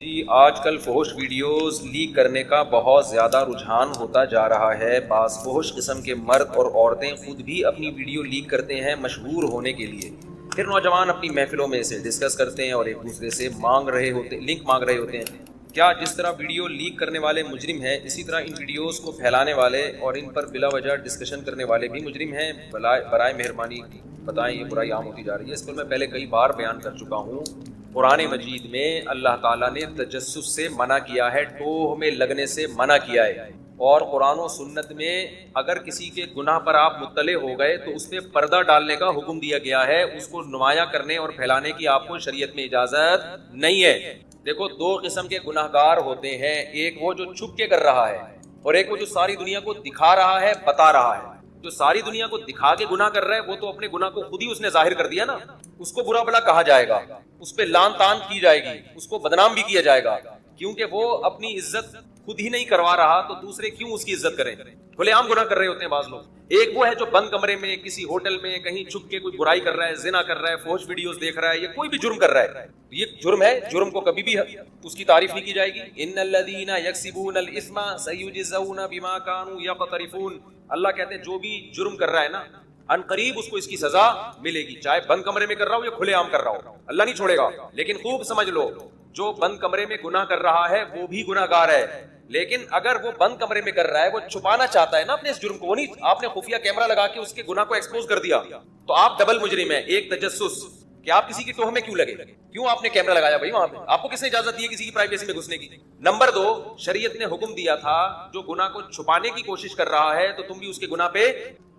جی آج کل فحش ویڈیوز لیک کرنے کا بہت زیادہ رجحان ہوتا جا رہا ہے۔ بعض فحش قسم کے مرد اور عورتیں خود بھی اپنی ویڈیو لیک کرتے ہیں مشہور ہونے کے لیے، پھر نوجوان اپنی محفلوں میں اسے ڈسکس کرتے ہیں اور ایک دوسرے سے لنک مانگ رہے ہوتے ہیں۔ کیا جس طرح ویڈیو لیک کرنے والے مجرم ہیں، اسی طرح ان ویڈیوز کو پھیلانے والے اور ان پر بلا وجہ ڈسکشن کرنے والے بھی مجرم ہیں؟ برائے مہربانی بتائیں، یہ برائی عام ہوتی جا رہی ہے۔ اس پر میں پہلے کئی بار بیان کر چکا ہوں۔ قرآن مجید میں اللہ تعالیٰ نے تجسس سے منع کیا ہے، ٹوہ میں لگنے سے منع کیا ہے، اور قرآن و سنت میں اگر کسی کے گناہ پر آپ مطلع ہو گئے تو اس پہ پردہ ڈالنے کا حکم دیا گیا ہے، اس کو نمایاں کرنے اور پھیلانے کی آپ کو شریعت میں اجازت نہیں ہے۔ دیکھو، دو قسم کے گناہ گار ہوتے ہیں، ایک وہ جو چھپ کے کر رہا ہے اور ایک وہ جو ساری دنیا کو دکھا رہا ہے، بتا رہا ہے۔ جو ساری دنیا کو دکھا کے گناہ کر رہا ہے وہ تو اپنے گناہ کو خود ہی اس نے ظاہر کر دیا نا، اس کو برا بھلا کہا جائے گا، اس پہ لان تان کی جائے گی، اس کو بدنام بھی کیا جائے گا، کیونکہ وہ اپنی عزت خود ہی نہیں کروا رہا تو دوسرے کیوں اس کی عزت کریں؟ کھلے عام گناہ کر رہے ہوتے ہیں بعض لوگ۔ ایک وہ ہے جو بند کمرے میں کسی ہوٹل میں کہیں چھپ کے کوئی برائی کر رہا ہے، زنا کر رہا ہے، فحش ویڈیوز دیکھ رہا ہے، یا کوئی بھی جرم کر رہا ہے، یہ جرم ہے، جرم کو کبھی بھی اس کی تعریف نہیں کی جائے گی۔ ان الذین یکسبون الاثم سیجزون بما كانوا یقترفون، اللہ کہتے ہیں جو بھی جرم کر رہا ہے نا، ان قریب اس کو اس کی سزا ملے گی، چاہے بند کمرے میں کر رہا ہو یا کھلے عام کر رہا ہو، اللہ نہیں چھوڑے گا۔ لیکن خوب سمجھ لو، جو بند کمرے میں گناہ کر رہا ہے وہ بھی گناہ گار ہے، لیکن اگر وہ بند کمرے میں کر رہا ہے، وہ چھپانا چاہتا ہے نا اپنے اس جرم کو، وہ نہیں، آپ نے خفیہ کیمرہ لگا کے اس کے گناہ کو ایکسپوز کر دیا، تو آپ ڈبل مجرم ہیں۔ ایک تجسس کہ آپ کسی کی ٹوہ میں کیوں لگے، کیوں آپ نے کیمرہ لگایا بھائی وہاں پہ، آپ کو کس نے اجازت دی ہے کسی کی پرائیویسی میں گھسنے کی؟ نمبر دو، شریعت نے حکم دیا تھا جو گناہ کو چھپانے کی کوشش کر رہا ہے تو تم بھی اس کے گناہ پہ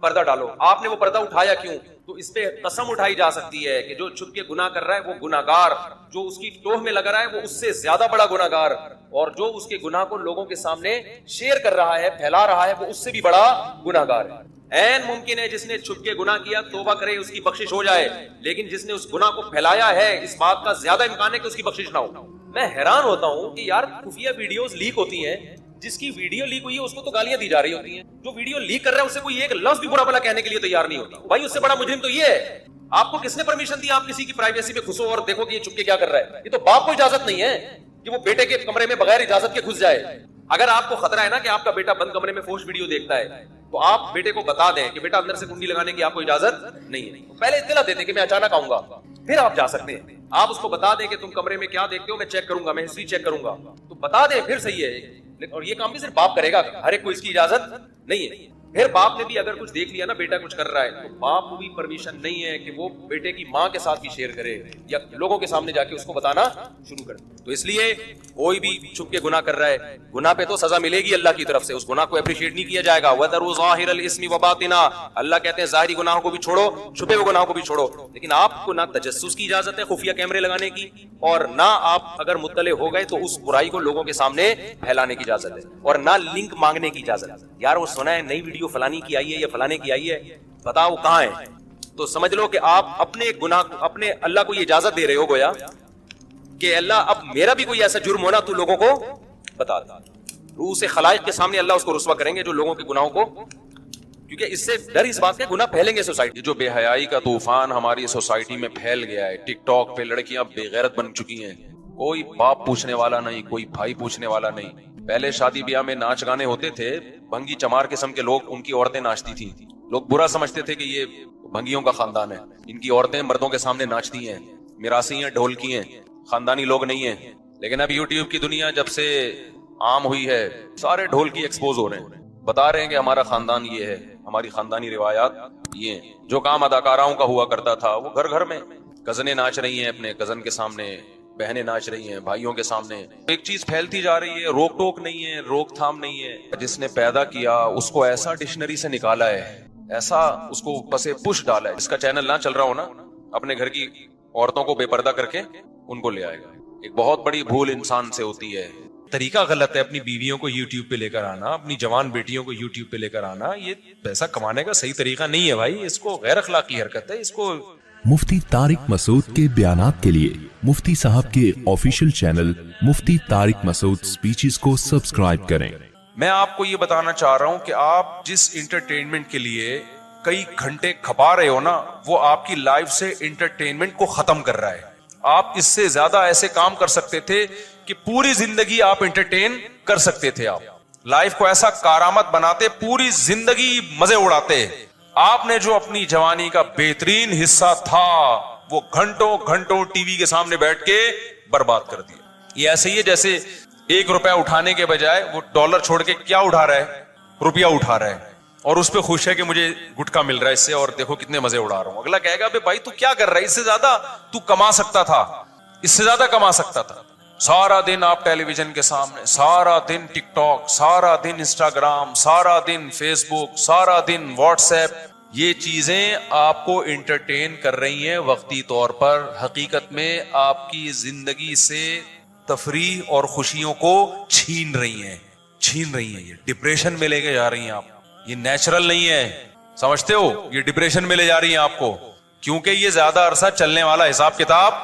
پردہ ڈالو۔ آپ نے وہ پردہ اٹھایا کیوں؟ تو اس پہ قسم اٹھائی جا سکتی ہے کہ جو چھپ کے گناہ کر رہا ہے وہ گناہ گار، جو اس کی ٹوہ میں لگا رہا ہے وہ اس سے زیادہ بڑا گناہ گار، اور جو اس کے گناہ کو لوگوں کے سامنے شیئر کر رہا ہے، پھیلا رہا ہے، وہ اس سے بھی بڑا گناہ گار ہے۔ این ممکن ہے جس نے چھپ کے گناہ کیا توبہ کرے، اس کی بخشش ہو جائے، لیکن جس نے اس گناہ کو پھیلایا ہے اس بات کا زیادہ امکان ہے کہ اس کی بخشش نہ ہو۔ میں حیران ہوتا ہوں کہ یار خفیہ ویڈیوز لیک ہوتی ہیں، جس کی ویڈیو لیک ہوئی ہے اس کو تو گالیاں دی جا رہی ہوتی ہیں، جو ویڈیو لیک کر رہا ہے اسے کوئی ایک لفظ بھی برا بھلا کہنے کے لیے تیار نہیں ہوتا۔ بھائی اس سے بڑا مجرم تو یہ ہے۔ آپ کو کس نے پرمیشن دی آپ کسی کی پرائیویسی میں گھسو اور دیکھو کہ یہ چھپ کے کیا کر رہا ہے؟ یہ تو باپ کو اجازت نہیں ہے کہ وہ بیٹے کے کمرے میں بغیر اجازت کے گھس جائے۔ اگر آپ کو خطرہ ہے نا کہ آپ کا بیٹا بند کمرے میں فحش ویڈیو دیکھتا ہے تو آپ بیٹے کو بتا دیں کہ بیٹا اندر سے کنڈی لگانے کی آپ کو اجازت نہیں ہے، پہلے اطلاع دے دیں کہ میں اچانک آؤں گا، پھر آپ جا سکتے ہیں۔ آپ اس کو بتا دیں کہ تم کمرے میں کیا دیکھتے ہو، میں چیک کروں گا، میں ہسٹری چیک کروں گا، تو بتا دیں پھر صحیح ہے۔ اور یہ کام بھی صرف باپ کرے گا، ہر ایک کو اس کی اجازت نہیں ہے۔ پھر باپ نے بھی اگر کچھ دیکھ لیا نا بیٹا کچھ کر رہا ہے تو باپ کو بھی پرمیشن نہیں ہے کہ وہ بیٹے کی ماں کے ساتھ بھی شیئر کرے یا لوگوں کے سامنے جا کے اس کو بتانا شروع کر دے۔ تو اس لیے کوئی بھی چھپ کے گناہ کر رہا ہے، گناہ پہ تو سزا ملے گی اللہ کی طرف سے، اس گناہ کو اپریشیٹ نہیں کیا جائے گا۔ وَذَرُوا ظَاهِرَ الْإِثْمِ وَبَاطِنَهُ، اللہ کہتے ہیں ظاہری گناہوں کو بھی چھوڑو، چھپے ہوئے گناہوں کو بھی چھوڑو، لیکن آپ کو نہ تجسس کی اجازت ہے خفیہ کیمرے لگانے کی، اور نہ آپ اگر مطلع ہو گئے تو اس برائی کو لوگوں کے سامنے پھیلانے کی اجازت ہے، اور نہ لنک مانگنے کی اجازت ہے۔ یار وہ سنا ہے نئی ویڈیو فلانی کی آئی ہے یا فلانے کی آئی ہے، بتاؤ وہ کہاں ہے؟ تو سمجھ لو کہ آپ اپنے گناہ اپنے اللہ کو یہ اجازت دے رہے ہو گویا کہ اللہ اب میرا بھی کوئی ایسا جرم ہونا تو لوگوں کو بتا دے۔ روح سے خلائق کے سامنے اللہ اس کو رسوا کریں گے جو لوگوں کے گناہوں کو، کیونکہ اس سے ڈر اس بات کا گناہ پھیلیں گے سوسائٹی۔ جو بے حیائی کا طوفان ہماری سوسائٹی میں پھیل گیا ہے، ٹک ٹاک پہ لڑکیاں بے غیرت بن چکی ہیں، کوئی باپ پوچھنے والا نہیں، کوئی بھائی پوچھنے والا نہیں۔ پہلے شادی بیاہ میں ناچ گانے ہوتے تھے، بھنگی چمار قسم کے لوگ، ان کی عورتیں ناچتی تھیں، لوگ برا سمجھتے تھے کہ یہ بھنگیوں کا خاندان ہے، ان کی عورتیں مردوں کے سامنے ناچتی ہیں، میراثی ہیں، ڈھولکی ہیں، خاندانی لوگ نہیں ہیں۔ لیکن اب یوٹیوب کی دنیا جب سے عام ہوئی ہے، سارے ڈھولکی ایکسپوز ہو رہے ہیں، بتا رہے ہیں کہ ہمارا خاندان یہ ہے، ہماری خاندانی روایات یہ ہیں۔ جو کام اداکاراؤں کا ہوا کرتا تھا وہ گھر گھر میں، کزنیں ناچ رہی ہیں اپنے کزن کے سامنے، بہنیں ناچ رہی ہیں بھائیوں کے سامنے، ایک چیز پھیلتی جا رہی ہے، روک ٹوک نہیں ہے، روک تھام نہیں ہے۔ جس نے پیدا کیا اس کو ایسا ڈکشنری سے نکالا ہے، ایسا اس کو پسے پش ڈالا ہے، جس کا چینل نہ چل رہا ہو نا، اپنے گھر کی عورتوں کو بے پردہ کر کے ان کو لے آئے گا۔ ایک بہت بڑی بھول انسان سے ہوتی ہے۔ طریقہ غلط ہے اپنی بیویوں کو یوٹیوب پہ لے کر آنا، اپنی جوان بیٹیوں کو یوٹیوب پہ لے کر آنا، یہ پیسہ کمانے کا صحیح طریقہ نہیں ہے بھائی، اس کو غیر اخلاقی حرکت ہے، اس کو۔ مفتی طارق مسعود کے بیانات کے لیے مفتی صاحب کے آفیشیل چینل مفتی طارق مسعود سپیچز کو سبسکرائب کریں۔ میں آپ کو یہ بتانا چاہ رہا ہوں کہ آپ جس انٹرٹینمنٹ کے لیے کئی گھنٹے کھپا رہے ہو نا، وہ آپ کی لائف سے انٹرٹینمنٹ کو ختم کر رہا ہے۔ آپ اس سے زیادہ ایسے کام کر سکتے تھے کہ پوری زندگی آپ انٹرٹین کر سکتے تھے. آپ لائف کو ایسا کارآمد بناتے, پوری زندگی مزے اڑاتے. آپ نے جو اپنی جوانی کا بہترین حصہ تھا وہ گھنٹوں گھنٹوں ٹی وی کے سامنے بیٹھ کے برباد کر دیا. یہ ایسے ہی ہے جیسے 1 روپیہ اٹھانے کے بجائے وہ ڈالر چھوڑ کے کیا اٹھا رہا ہے, روپیہ اٹھا رہا ہے, اور اس پہ خوش ہے کہ مجھے گٹکا مل رہا ہے اس سے, اور دیکھو کتنے مزے اڑا رہا ہوں. اگلا کہے گا بھائی تو کیا کر رہا ہے, اس سے زیادہ تو کما سکتا تھا, اس سے زیادہ کما سکتا تھا. سارا دن آپ ٹیلی ویژن کے سامنے, سارا دن ٹک ٹاک, سارا دن انسٹاگرام, سارا دن فیس بک, سارا دن واٹس ایپ. یہ چیزیں آپ کو انٹرٹین کر رہی ہیں وقتی طور پر, حقیقت میں آپ کی زندگی سے تفریح اور خوشیوں کو چھین رہی ہیں. یہ ڈپریشن میں لے کے جا رہی ہیں آپ. یہ نیچرل نہیں ہے, سمجھتے ہو, یہ ڈپریشن میں لے جا رہی ہیں آپ کو, کیونکہ یہ زیادہ عرصہ چلنے والا حساب کتاب.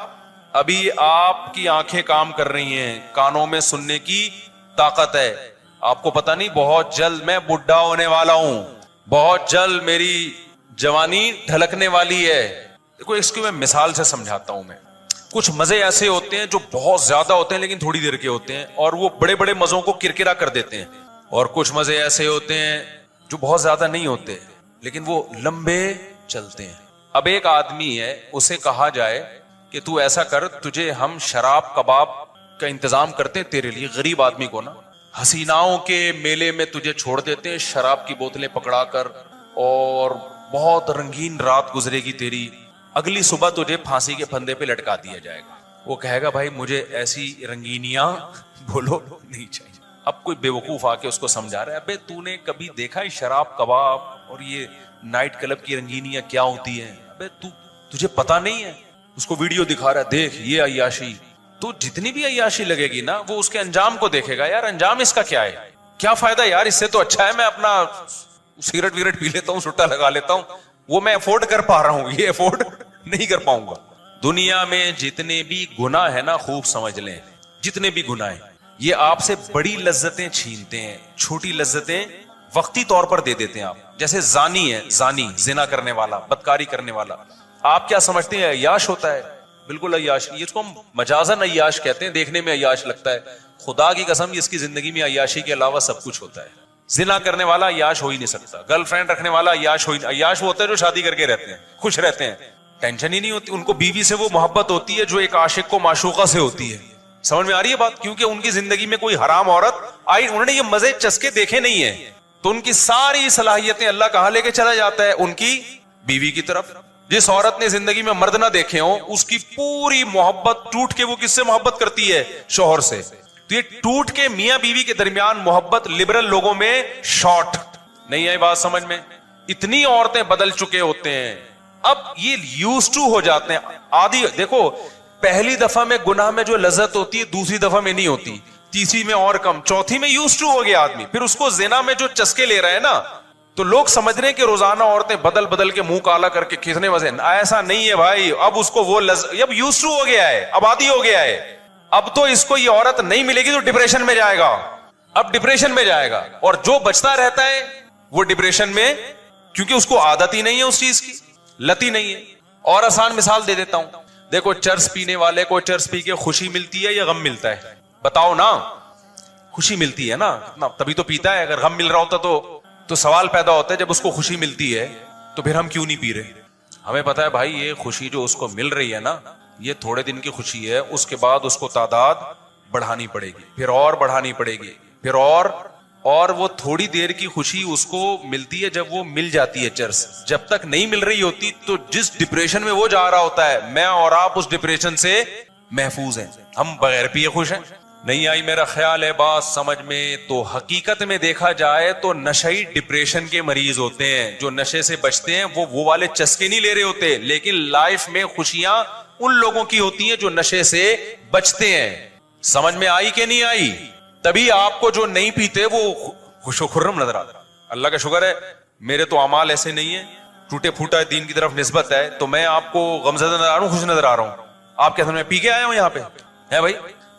ابھی آپ کی آنکھیں کام کر رہی ہیں, کانوں میں سننے کی طاقت ہے. آپ کو پتا نہیں بہت جلد میں بڈھا ہونے والا ہوں, بہت جلد میری جوانی ڈھلکنے والی ہے. دیکھو اس کو میں مثال سے سمجھاتا ہوں. میں کچھ مزے ایسے ہوتے ہیں جو بہت زیادہ ہوتے ہیں لیکن تھوڑی دیر کے ہوتے ہیں, اور وہ بڑے بڑے مزوں کو کرکرا کر دیتے ہیں. اور کچھ مزے ایسے ہوتے ہیں جو بہت زیادہ نہیں ہوتے لیکن وہ لمبے چلتے ہیں. اب ایک آدمی ہے, اسے کہا جائے کہ تو ایسا کر, تجھے ہم شراب کباب کا انتظام کرتے ہیں تیرے لیے. غریب آدمی کو نا حسیناؤں کے میلے میں تجھے چھوڑ دیتے ہیں شراب کی بوتلیں پکڑا کر, اور بہت رنگین رات گزرے گی تیری. اگلی صبح تجھے پھانسی کے پھندے پہ لٹکا دیا جائے گا. وہ کہے گا بھائی مجھے ایسی رنگینیاں بولو نہیں چاہیے. اب کوئی بے وقوف آ کے اس کو سمجھا رہا ہے, ابے تو نے کبھی دیکھا ہے شراب کباب اور یہ نائٹ کلب کی رنگینیاں کیا ہوتی ہیں؟ ابے تجھے پتا نہیں ہے. اس کو ویڈیو دکھا رہا ہے, دیکھ یہ عیاشی. تو جتنی بھی عیاشی لگے گی نا وہ اس کے انجام کو دیکھے گا. یار انجام اس کا کیا ہے, کیا فائدہ یار, اس سے تو اچھا ہے میں اپنا سگریٹ ویگریٹ پی لیتا ہوں, سٹا لگا لیتا ہوں, وہ میں افورڈ کر پا رہا ہوں, یہ افورڈ نہیں کر پاؤں گا. دنیا میں جتنے بھی گناہ ہے نا, خوب سمجھ لیں, جتنے بھی گناہ ہیں یہ آپ سے بڑی لذتیں چھینتے ہیں, چھوٹی لذتیں وقتی طور پر دے دیتے ہیں. آپ جیسے زانی ہے, زانی زنا کرنے والا, بدکاری کرنے والا, آپ کیا سمجھتے ہیں عیاش ہوتا ہے؟ بالکل عیاش نہیں. اس کو ہم مجازن عیاش کہتے ہیں, دیکھنے میں عیاش لگتا ہے. خدا کی قسم اس کی زندگی میں عیاشی کے علاوہ سب کچھ ہوتا ہے. زنا کرنے والا عیاش ہو ہی نہیں سکتا. گرل فرینڈ رکھنے والا عیاش ہو ہی, عیاش وہ ہوتا ہے جو شادی کر کے رہتے ہیں, خوش رہتے ہیں, ٹینشن ہی نہیں ہوتی ان کو. بیوی سے وہ محبت ہوتی ہے جو ایک عاشق کو معشوقہ سے ہوتی ہے. سمجھ میں آ رہی ہے بات؟ کیونکہ ان کی زندگی میں کوئی حرام عورت آئی, انہوں نے یہ مزے چسکے دیکھے نہیں ہیں, تو ان کی ساری صلاحیتیں اللہ کہاں لے کے چلا جاتا ہے, ان کی بیوی کی طرف. جس عورت نے زندگی میں مرد نہ دیکھے ہوں, اس کی پوری محبت ٹوٹ کے وہ کس سے محبت کرتی ہے؟ شوہر سے. تو یہ ٹوٹ کے میاں بیوی کے درمیان محبت لبرل لوگوں میں شارٹ نہیں آئی. بات سمجھ میں؟ اتنی عورتیں بدل چکے ہوتے ہیں, اب یہ یوز ٹو ہو جاتے ہیں, عادی. دیکھو پہلی دفعہ میں گناہ میں جو لذت ہوتی ہے دوسری دفعہ میں نہیں ہوتی, تیسری میں اور کم, چوتھی میں یوز ٹو ہو گیا آدمی. پھر اس کو زنا میں جو چسکے لے رہے ہیں نا, تو لوگ سمجھ رہے ہیں کہ روزانہ عورتیں بدل بدل کے منہ کالا کر کے کتنے مزے. ایسا نہیں ہے بھائی, اب اس کو وہ اب یوز ٹو ہو گیا ہے, اب عادی ہو گیا ہے. اب تو اس کو یہ عورت نہیں ملے گی تو ڈپریشن میں جائے گا, اب ڈپریشن میں جائے گا. اور جو بچتا رہتا ہے وہ ڈپریشن میں, کیونکہ اس کو عادت ہی نہیں ہے اس چیز کی, لت ہی نہیں ہے. اور آسان مثال دے دیتا ہوں. دیکھو چرس پینے والے کو چرس پی کے خوشی ملتی ہے یا غم ملتا ہے؟ بتاؤ نا. خوشی ملتی ہے نا, تبھی تو پیتا ہے. اگر غم مل رہا ہوتا تو سوال پیدا ہوتا ہے, جب اس کو خوشی ملتی ہے تو پھر ہم کیوں نہیں پی رہے؟ ہمیں پتا ہے بھائی یہ خوشی جو اس کو مل رہی ہے نا, یہ تھوڑے دن کی خوشی ہے, اس کے بعد اس کو تعداد بڑھانی پڑے گی, پھر اور بڑھانی پڑے گی, پھر اور وہ تھوڑی دیر کی خوشی اس کو ملتی ہے جب وہ مل جاتی ہے چرس. جب تک نہیں مل رہی ہوتی تو جس ڈپریشن میں وہ جا رہا ہوتا ہے, میں اور آپ اس ڈپریشن سے محفوظ ہیں. ہم بغیر پیے خوش ہیں. نہیں آئی میرا خیال ہے بات سمجھ میں؟ تو حقیقت میں دیکھا جائے تو نشئی ڈپریشن کے مریض ہوتے ہیں. جو نشے سے بچتے ہیں وہ والے چسکے نہیں لے رہے ہوتے, لیکن لائف میں خوشیاں ان لوگوں کی ہوتی ہیں جو نشے سے بچتے ہیں. سمجھ میں آئی کہ نہیں آئی؟ تبھی آپ کو جو نہیں پیتے وہ خوش و خرم نظر آتا. اللہ کا شکر ہے میرے تو اعمال ایسے نہیں ہیں, ٹوٹے پھوٹا دین کی طرف نسبت ہے, تو میں آپ کو غمزدہ نظر آ رہا ہوں, خوش نظر آ رہا ہوں. آپ کہتے ہیں میں پی کے آیا ہوں یہاں پہ ہے بھائی.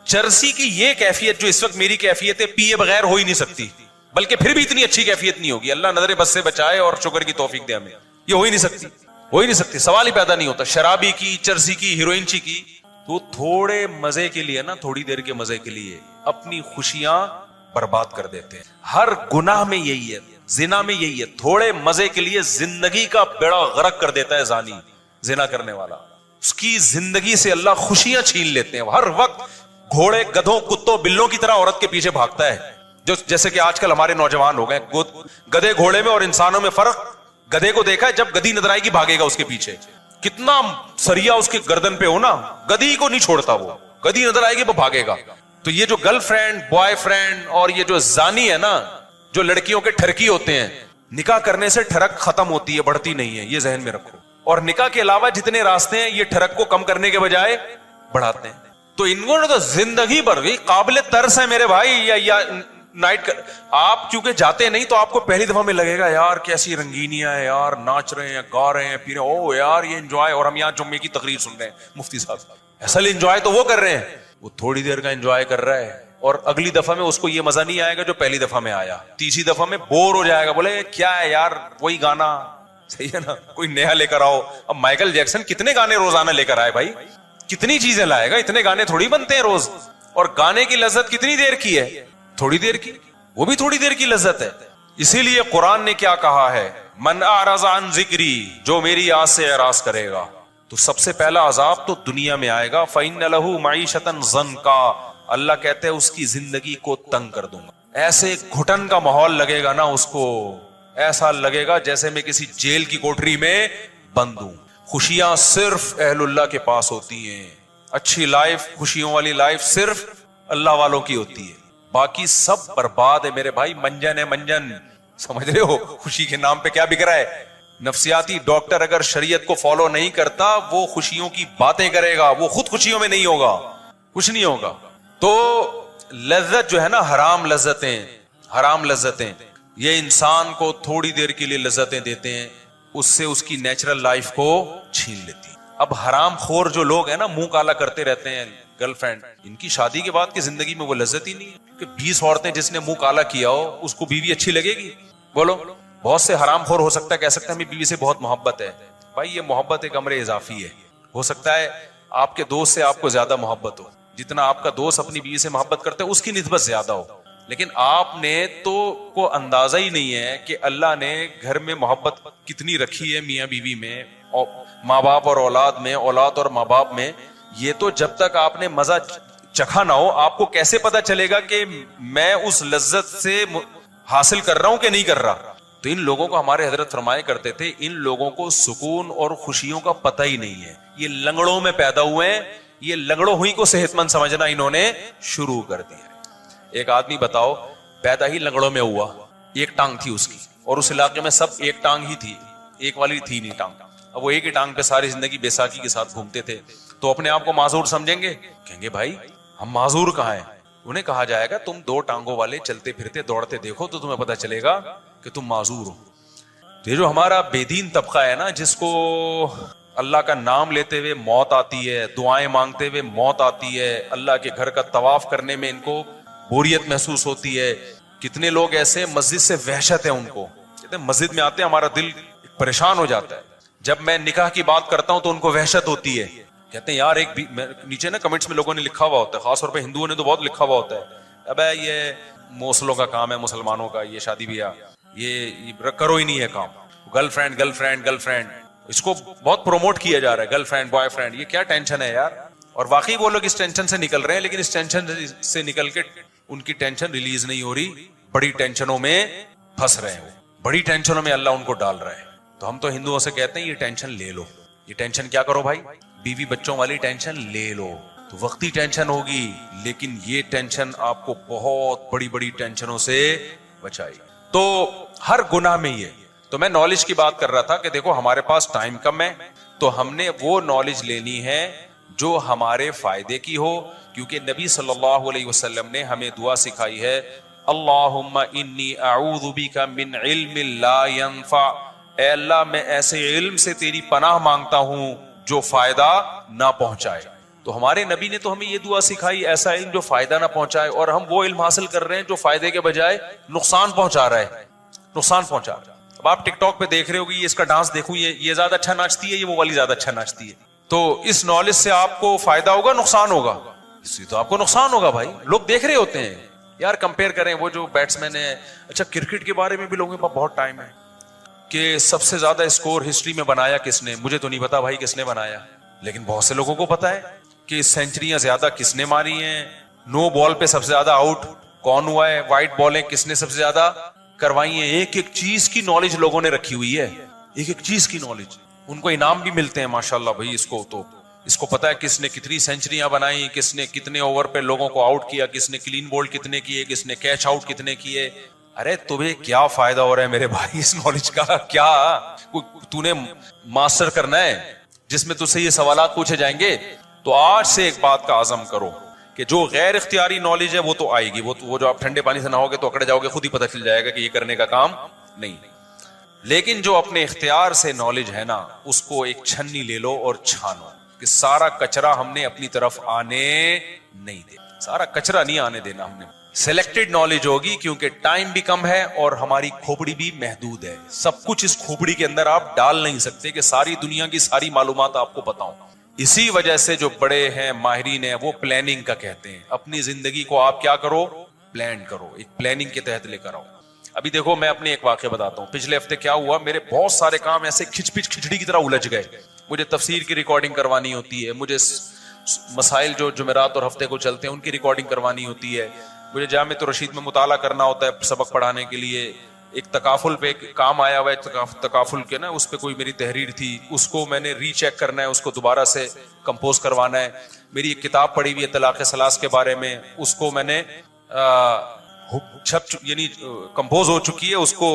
چرسی کی یہ کیفیت جو اس وقت میری کیفیت ہے, پیے بغیر ہو ہی نہیں سکتی, بلکہ پھر بھی اتنی اچھی کیفیت نہیں ہوگی. اللہ نظر بس سے بچائے اور شکر کی توفیق دے ہمیں. یہ ہو ہی نہیں سکتی, ہو ہی نہیں سکتی, سوال ہی پیدا نہیں ہوتا. شرابی کی, چرسی کی, ہیروئن کی تو تھوڑے مزے کے لیے نا، تھوڑی دیر کے مزے کے لیے اپنی خوشیاں برباد کر دیتے ہیں. ہر گناہ میں یہی ہے، زنا میں یہی ہے، تھوڑے مزے کے لیے زندگی کا بیڑا غرق کر دیتا ہے زانی، زنا کرنے والا. اس کی زندگی سے اللہ خوشیاں چھین لیتے ہیں. ہر وقت گھوڑے، گدھوں، کتوں، بلوں کی طرح عورت کے پیچھے بھاگتا ہے. جو جیسے کہ آج کل ہمارے نوجوان ہو گئے. گدھے گھوڑے میں اور انسانوں میں فرق، گدھے کو دیکھا ہے جب گدھی نظر آئے گی بھاگے گا اس کے پیچھے. کتنا سریا اس کے گردن پہ ہو نا، گدھی کو نہیں چھوڑتا وہ. گدھی نظر آئے گی وہ بھاگے گا. تو یہ جو گرل فرینڈ، بوائے فرینڈ اور یہ جو زانی ہے نا، جو لڑکیوں کے ٹھرکی ہوتے ہیں، نکاح کرنے سے ٹھڑک ختم ہوتی ہے، بڑھتی نہیں ہے. یہ ذہن میں رکھو. اور نکاح کے علاوہ جتنے راستے ہیں یہ ٹھڑک کو کم کرنے کے بجائے بڑھاتے ہیں. تو انہوں نے تو زندگی بھر بھی قابل ترس ہے میرے بھائی. یا نائٹ آپ چونکہ جاتے نہیں تو آپ کو پہلی دفعہ میں لگے گا یار کیسی رنگینیاں ہے یار، ناچ رہے ہیں، گا رہے ہیں، پی رہے ہیں، او یار یہ انجوائے. اور ہم یہاں جمعے کی تقریر سن رہے ہیں مفتی صاحب. اصل انجوائے تو وہ کر رہے ہیں، وہ تھوڑی دیر کا انجوائے کر رہا ہے اور اگلی دفعہ میں اس کو یہ مزہ نہیں آئے گا جو پہلی دفعہ میں آیا. تیسری دفعہ میں بور ہو جائے گا، بولے کیا ہے یار وہی گانا. صحیح ہے نا، کوئی نیا لے کر آؤ. اب مائیکل جیکسن کتنے گانے روزانہ لے کر آئے بھائی، کتنی چیزیں لائے گا. اتنے گانے تھوڑی بنتے ہیں روز. اور گانے کی لذت کتنی دیر کی ہے؟ تھوڑی دیر کی، وہ بھی تھوڑی دیر کی لذت ہے. اسی لیے قرآن نے کیا کہا ہے، من اعرض عن ذکری، جو میری یاد سے اعراض کرے گا تو سب سے پہلا عذاب تو دنیا میں آئے گا. فإن له معیشۃ ضنکا، اللہ کہتے ہیں اس کی زندگی کو تنگ کر دوں گا. ایسے گھٹن کا ماحول لگے گا نا اس کو، ایسا لگے گا جیسے میں کسی جیل کی کوٹری میں بند ہوں. خوشیاں صرف اہل اللہ کے پاس ہوتی ہیں. اچھی لائف، خوشیوں والی لائف صرف اللہ والوں کی ہوتی ہے. باقی سب برباد ہے میرے بھائی. منجن ہے منجن، سمجھ رہے ہو؟ خوشی کے نام پہ کیا بک رہا ہے. نفسیاتی ڈاکٹر اگر شریعت کو فالو نہیں کرتا وہ خوشیوں کی باتیں کرے گا، وہ خود خوشیوں میں نہیں ہوگا، کچھ نہیں ہوگا. تو لذت جو ہے نا، حرام لذتیں، حرام لذتیں یہ انسان کو تھوڑی دیر کے لیے لذتیں دیتے ہیں، اس سے اس کی نیچرل لائف کو چھین لیتی ہیں. اب حرام خور جو لوگ ہیں نا، منہ کالا کرتے رہتے ہیں، گرل فرینڈ، ان کی شادی کے بعد کی زندگی میں وہ لذت ہی نہیں ہے. کہ 20 عورتیں جس نے منہ کالا کیا ہو اس کو بیوی اچھی لگے گی؟ بولو. بہت سے حرام خور ہو سکتا ہے کہہ سکتے ہیں ہمیں بیوی سے بہت محبت ہے. بھائی یہ محبت ایک امر اضافی ہے. ہو سکتا ہے آپ کے دوست سے آپ کو زیادہ محبت ہو، جتنا آپ کا دوست اپنی بیوی سے محبت کرتا ہے اس کی نسبت زیادہ ہو. لیکن آپ نے تو کو اندازہ ہی نہیں ہے کہ اللہ نے گھر میں محبت کتنی رکھی ہے میاں بیوی میں، ماں باپ اور اولاد میں، اولاد اور ماں باپ میں. یہ تو جب تک آپ نے مزہ چکھا نہ ہو آپ کو کیسے پتا چلے گا کہ میں اس لذت سے حاصل کر رہا ہوں کہ نہیں کر رہا. تو ان لوگوں کو ہمارے حضرت فرمایا کرتے تھے ان لوگوں کو سکون اور خوشیوں کا پتہ ہی نہیں ہے. یہ لنگڑوں میں پیدا ہوئے ہیں، یہ لنگڑوں ہوئی کو صحت مند سمجھنا انہوں نے شروع کر دیا. ایک آدمی بتاؤ پیدا ہی لنگڑوں میں ہوا، ایک ٹانگ تھی اس کی، اور اس علاقے میں سب ایک ٹانگ ہی تھی، ایک والی تھی نہیں ٹانگ. اب وہ ایک ہی ٹانگ پہ ساری زندگی بیساکھی کے ساتھ گھومتے تھے تو اپنے آپ کو معذور سمجھیں گے؟ کہیں گے بھائی ہم معذور کہاں ہیں. انہیں کہا جائے گا تم 2 ٹانگوں والے چلتے پھرتے دوڑتے دیکھو تو تمہیں پتا چلے گا کہ تم معذور ہو. تو یہ جو ہمارا بے دین طبقہ ہے نا، جس کو اللہ کا نام لیتے ہوئے موت آتی ہے، دعائیں مانگتے ہوئے موت آتی ہے، اللہ کے گھر کا طواف کرنے میں ان کو بوریت محسوس ہوتی ہے. کتنے لوگ ایسے مسجد سے وحشت ہے ان کو، کہتے ہیں مسجد میں آتے ہیں ہمارا دل پریشان ہو جاتا ہے. جب میں نکاح کی بات کرتا ہوں تو ان کو وحشت ہوتی ہے. کہتے ہیں یار ایک نیچے نا کمنٹس میں لوگوں نے لکھا ہوا ہوتا ہے، خاص طور پہ ہندوؤں نے تو بہت لکھا ہوا ہوتا ہے، اب یہ موسلوں کا کام ہے مسلمانوں کا، یہ شادی بیاہ یہ کرو ہی نہیں ہے کام. Girl friend girl friend girl friend, اس کو بہت پروموٹ کیا جا رہا ہے، گرل فرینڈ بوائے فرینڈ. یہ کیا ٹینشن ہے یار؟ اور واقعی وہ لوگ اس ٹینشن سے نکل رہے ہیں، لیکن اس ٹینشن سے نکل کے ان کی ٹینشن ریلیز نہیں ہو رہی، بڑی ٹینشنوں میں پھنس رہے ہیں، بڑی ٹینشنوں میں اللہ ان کو ڈال رہا ہے. تو ہم تو ہندوؤں سے کہتے ہیں یہ ٹینشن لے لو. یہ ٹینشن کیا کرو بھائی؟ بیوی بچوں والی ٹینشن لے لو. تو وقتی ٹینشن ہوگی، لیکن یہ ٹینشن آپ کو بہت بڑی بڑی ٹینشنوں سے بچائے. تو ہر گناہ میں یہ. تو میں نالج کی بات کر رہا تھا کہ دیکھو ہمارے پاس ٹائم کم ہے تو ہم نے وہ نالج لینی ہے جو ہمارے فائدے کی ہو، کیونکہ نبی صلی اللہ علیہ وسلم نے ہمیں دعا سکھائی ہے، اللہم انی اعوذ بک من علم لا ینفع. اے اللہ میں ایسے علم سے تیری پناہ مانگتا ہوں جو فائدہ نہ پہنچائے. تو ہمارے نبی نے تو ہمیں یہ دعا سکھائی، ایسا علم جو فائدہ نہ پہنچائے، اور ہم وہ علم حاصل کر رہے ہیں جو فائدے کے بجائے نقصان پہنچا رہا ہے، نقصان پہنچا رہا ہے. اب آپ ٹک ٹاک پہ دیکھ رہے ہو کہ یہ اس کا ڈانس دیکھو، یہ زیادہ اچھا ناچتی ہے، یہ وہ والی زیادہ اچھا ناچتی ہے. تو اس نالج سے آپ کو فائدہ ہوگا نقصان ہوگا؟ اس سے تو آپ کو نقصان ہوگا بھائی. لوگ دیکھ رہے ہوتے ہیں یار, کمپیئر کریں وہ جو بیٹسمین ہے. اچھا کرکٹ کے بارے میں بھی لوگوں کے پاس بہت ٹائم ہے کہ سب سے زیادہ اسکور ہسٹری میں بنایا کس نے. مجھے تو نہیں پتا بھائی کس نے بنایا, لیکن بہت سے لوگوں کو پتا ہے کہ سینچریاں زیادہ کس نے ماری ہیں, نو بال پہ سب سے زیادہ آؤٹ کون ہوا ہے, وائٹ بالیں کس نے سب سے زیادہ کروائی ہیں. ایک ایک چیز کی نالج لوگوں نے رکھی ہوئی ہے, ایک ایک چیز کی نالج. ان کو انعام بھی ملتے ہیں ماشاءاللہ بھائی. اس کو پتا ہے کس نے کتنی سینچریاں بنائی, کس نے کتنے اوور پہ لوگوں کو آؤٹ کیا, کس نے کلین بولڈ کتنے کیے, کس نے کیچ آؤٹ کتنے کیے. ارے تمہیں کیا فائدہ ہو رہا ہے میرے بھائی اس نالج کا؟ کیا تو نے ماسٹر کرنا ہے جس میں تجھ سے یہ سوالات پوچھے جائیں گے؟ تو آج سے ایک بات کا عزم کرو کہ جو غیر اختیاری نالج ہے وہ تو آئے گی, وہ جو آپ ٹھنڈے پانی سے نہاؤ گے تو اکڑ جاؤ گے, خود ہی پتہ چل جائے گا کہ یہ کرنے کا کام نہیں. لیکن جو اپنے اختیار سے نالج ہے نا, اس کو ایک چھنی لے لو اور چھانو کہ سارا کچرا ہم نے اپنی طرف آنے نہیں دینا, سارا کچرا نہیں آنے دینا ہم نے. سلیکٹڈ نالج ہوگی کیونکہ ٹائم بھی کم ہے اور ہماری کھوپڑی بھی محدود ہے. سب کچھ اس کھوپڑی کے اندر آپ ڈال نہیں سکتے کہ ساری دنیا کی ساری معلومات آپ کو بتاؤں. اسی وجہ سے جو بڑے ہیں ماہرین ہیں وہ پلاننگ کا کہتے ہیں. اپنی زندگی کو آپ کیا کرو, پلان کرو, ایک پلاننگ کے تحت لے کر آؤ. ابھی دیکھو میں اپنے ایک واقعہ بتاتا ہوں. پچھلے ہفتے کیا ہوا, میرے بہت سارے کام ایسے کھچڑی کی طرح الجھ گئے. مجھے تفسیر کی ریکارڈنگ کروانی ہوتی ہے, مجھے مسائل جو جمعرات اور ہفتے کو چلتے ہیں ان کی ریکارڈنگ کروانی ہوتی ہے, مجھے جامع رشید میں مطالعہ کرنا ہوتا ہے سبق پڑھانے کے لیے. ایک تکافل پہ ایک کام آیا ہوا ہے, تکافل کے نا اس پہ کوئی میری تحریر تھی, اس کو میں نے ری چیک کرنا ہے, اس کو دوبارہ سے کمپوز کروانا ہے. میری ایک کتاب پڑھی ہوئی ہے طلاق ثلاث کے بارے میں, اس کو میں نے یعنی کمپوز ہو چکی ہے, اس کو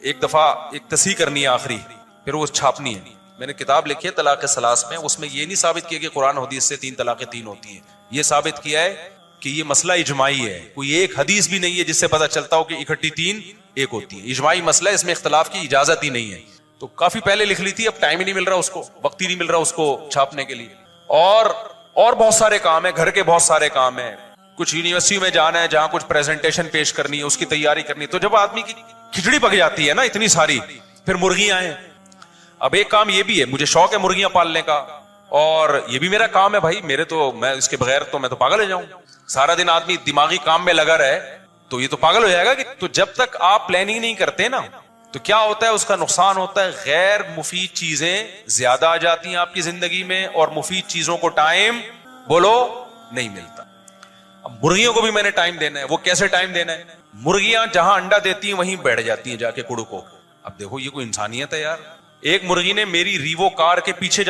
ایک دفعہ ایک تصحیح کرنی ہے آخری, پھر وہ چھاپنی ہے. میں نے کتاب لکھی ہے طلاق ثلاث میں, اس میں یہ نہیں ثابت کیا کہ قرآن حدیث سے 3 طلاقیں 3 ہوتی ہیں. یہ ثابت کیا ہے کہ یہ مسئلہ اجماعی ہے, کوئی ایک حدیث بھی نہیں ہے جس سے پتہ چلتا ہو کہ اکٹھی 3 ایک ہوتی ہے. اجماعی مسئلہ ہے, اس میں اختلاف کی اجازت ہی نہیں ہے. تو کافی پہلے لکھ لی تھی, اب ٹائم ہی نہیں مل رہا, اس کو وقت ہی نہیں مل رہا اس کو چھاپنے کے لیے. اور بہت سارے کام ہیں, گھر کے بہت سارے کام ہیں. کچھ یونیورسٹی میں جانا ہے جہاں کچھ پریزنٹیشن پیش کرنی ہے, اس کی تیاری کرنی ہے. تو جب آدمی کی کھچڑی پک جاتی ہے نا اتنی ساری, پھر مرغیاں ہیں. اب ایک کام یہ بھی ہے, مجھے شوق ہے مرغیاں پالنے کا, اور یہ بھی میرا کام ہے بھائی. میں اس کے بغیر تو میں تو پاگل ہو جاؤں. سارا دن آدمی دماغی کام میں لگا رہے تو یہ تو پاگل ہو جائے گا. کہ تو جب تک آپ پلاننگ نہیں کرتے نا تو کیا ہوتا ہے, اس کا نقصان ہوتا ہے. غیر مفید چیزیں زیادہ آ جاتی ہیں آپ کی زندگی میں, اور مفید چیزوں کو ٹائم نہیں ملتا. اب مرغیوں کو بھی میں نے ٹائم دینا ہے. وہ کیسے ٹائم دینا ہے؟ مرغیاں جہاں انڈا دیتی ہیں وہیں بیٹھ جاتی ہیں جا کے کڑو کو. اب دیکھو یہ کوئی انسانیت ہے یار. ایک مرغی نے میری ریوو کار کے پیچھے